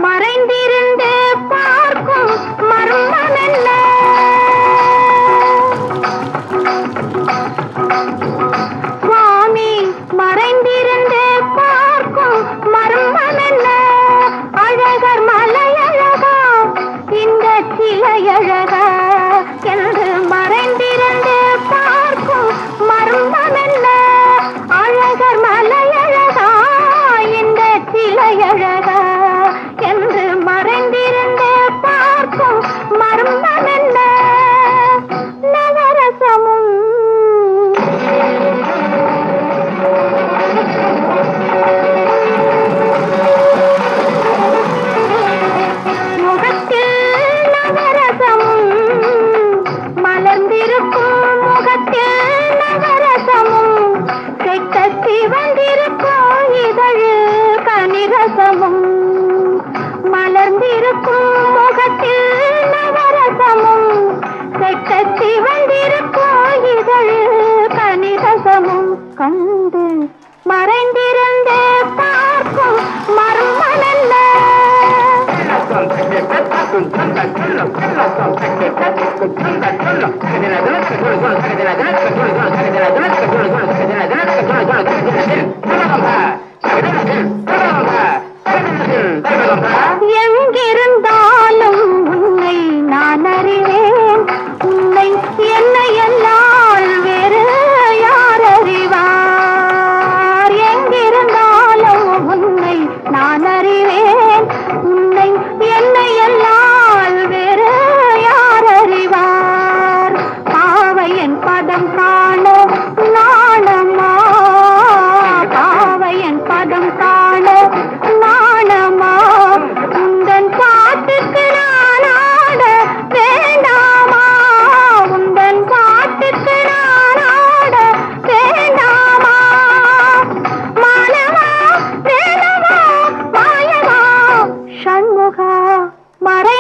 மறைந்திருந்து பார்க்கும் மர்மம் என்ன? சுவாமி மறைந்திருந்து பார்க்கும் மர்மம் என்ன? அழகர் மலையழகா இந்த சிலையழகா என்று மறைந்திருந்து பார்க்கும் மர்மம் என்ன? அழகர் மலையழகா இந்த சிலையழகா என்று மறைந்திருந்து பார்க்கும் மர்மம் என்ன? நவரசமும் முகத்தில் நவரசமும் மலர்ந்திருக்கும் முகத்தில் நவரசமும் செக்கத்தி வந்திருக்கும் இதழில் கனிரசமும் மலர்ந்திருக்கும் முகத்தில் நவரசமும் செக்கத்தி வந்திருக்கும் இதழில் கனிரசமும் கண்டு மறைந்திருந்து பார்க்கும் மர்மம் என்ன? எங்கிருந்தாலும் உன்னை நான் அறிவேன். உன்னை என்னை எல்லால் வேறு யார் அறிவார்? எங்கிருந்தாலும் உன்னை நான் அறிவேன். உன்னை என்னை எல்லால் வேறு யார் அறிவார்? பாவையன் பதம் காண நாணமா? பாவையன் பதம் காண நாணமா? உந்தன் பாட்டுக்கு நான் ஆட வேண்டாமா? உந்தன் பாட்டுக்கு நான் ஆட வேண்டாமா? மானவா வேணவா மாயவா ஷண்முகா மறை